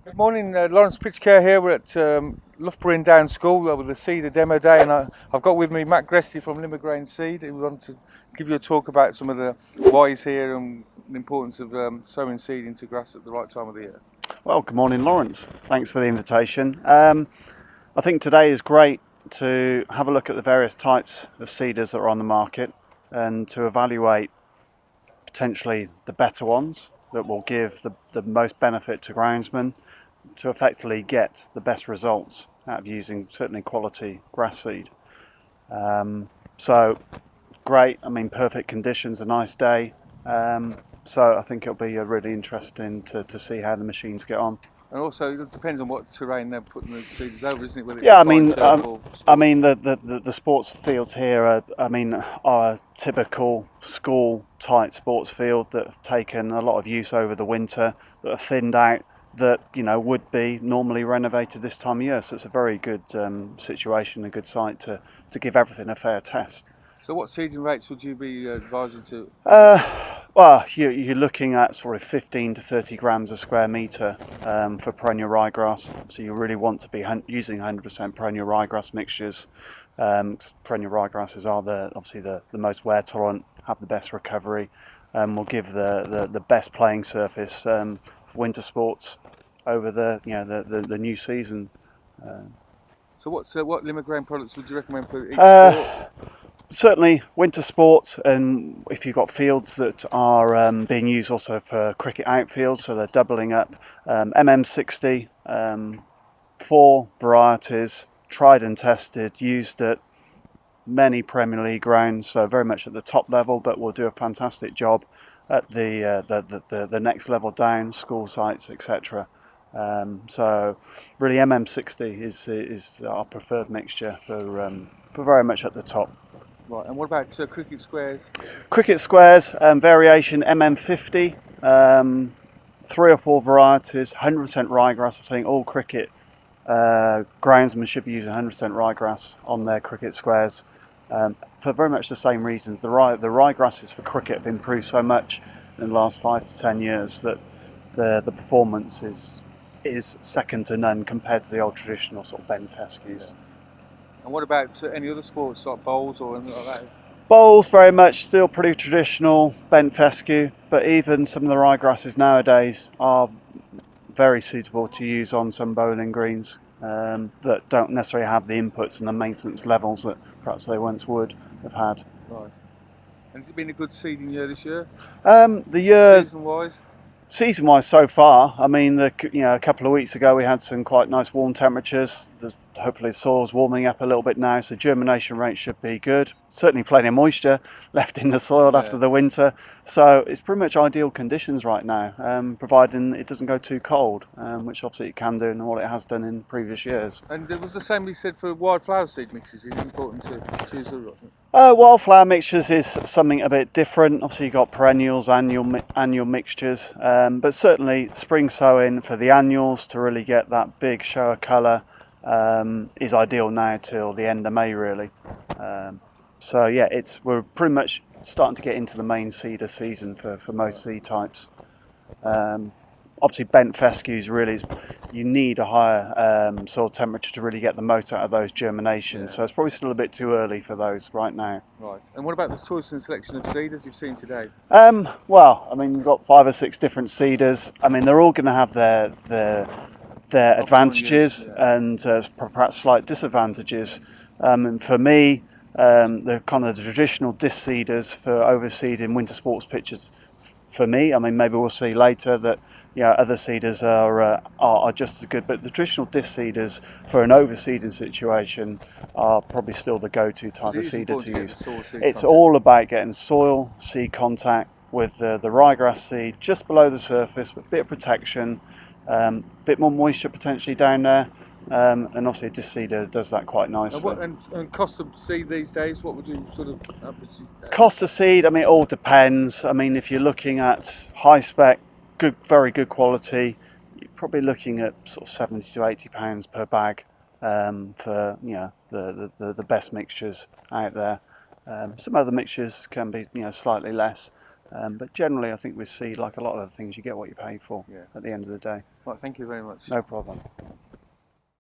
Good morning, Lawrence Pitchcare here. We're at Loughborough Down School with the Cedar Demo Day, and I've got with me Matt Gresty from Limagrain Seed. We want to give you a talk about some of the whys here and the importance of sowing seed into grass at the right time of the year. Well, good morning, Lawrence. Thanks for the invitation. I think today is great to have a look at the various types of cedars that are on the market and to evaluate potentially the better ones that will give the most benefit to groundsmen to effectively get the best results out of using certainly quality grass seed. So great, perfect conditions, a nice day. So I think it'll be really interesting to see how the machines get on. And also, it depends on what terrain they're putting the seeders over, isn't it? Whether it's Yeah, fine turf or the sports fields here are a typical school type sports field that have taken a lot of use over the winter, that are thinned out, that would be normally renovated this time of year. So it's a very good situation, a good site to give everything a fair test. So what seeding rates would you be advising to? Well, you're looking at sort of 15 to 30 grams a square metre for perennial ryegrass. So you really want to be using 100% perennial ryegrass mixtures. Perennial ryegrasses are obviously the most wear tolerant, have the best recovery, will give the best playing surface for winter sports over the new season. So what Limagrain products would you recommend for each sport? Certainly winter sports, and if you've got fields that are being used also for cricket outfields, so they're doubling up. MM60, 4 varieties, tried and tested, used at many Premier League grounds, so very much at the top level, but will do a fantastic job at the next level down, school sites, etc. So really MM60 is our preferred mixture for very much at the top. Right, and what about cricket squares? Cricket squares, variation MM50, 3 or 4 varieties, 100% ryegrass. I think all cricket groundsmen should be using 100% ryegrass on their cricket squares for very much the same reasons. The ryegrasses for cricket have improved so much in the last 5 to 10 years that the performance is second to none compared to the old traditional sort of bent fescues. Yeah. And what about any other sports like bowls or anything like that? Bowls very much still pretty traditional, bent fescue, but even some of the ryegrasses nowadays are very suitable to use on some bowling greens that don't necessarily have the inputs and the maintenance levels that perhaps they once would have had. Right. And has it been a good seeding year this year? The year season-wise? Season-wise, so far, a couple of weeks ago we had some quite nice warm temperatures. Hopefully the soil's warming up a little bit now, so germination rate should be good. Certainly plenty of moisture left in the soil after the winter, so it's pretty much ideal conditions right now, providing it doesn't go too cold, which obviously it can do and what it has done in previous years. And it was the same we said for wildflower seed mixes. Is it important to choose the right? Wildflower mixtures is something a bit different. Obviously you've got perennials, annual mixtures, but certainly spring sowing for the annuals to really get that big show of colour is ideal now till the end of May really. So yeah, we're pretty much starting to get into the main cedar season for most seed types. Obviously bent fescues really you need a higher soil temperature to really get the most out of those germinations, so it's probably still a bit too early for those right now. Right, and what about the choice and selection of cedars you've seen today? Well, we've got 5 or 6 different cedars. They're all going to have their advantages and perhaps slight disadvantages. For me, the kind of the traditional disc cedars for overseeding winter sports pitches, for me, maybe we'll see later that other cedars are just as good, but the traditional disc cedars for an overseeding situation are probably still the go-to type of cedar to use. It's all about getting soil seed contact with the ryegrass seed just below the surface with a bit of protection, bit more moisture potentially down there, and obviously a disc cedar does that quite nicely. And cost of seed these days, what would you sort of average? Cost of seed, it all depends. If you're looking at high spec, very good quality, you're probably looking at sort of £70 to £80 per bag for the best mixtures out there. Some other mixtures can be slightly less, But generally, I think with seed, like a lot of other things, you get what you pay for Yeah. at the end of the day. Well, thank you very much. No problem.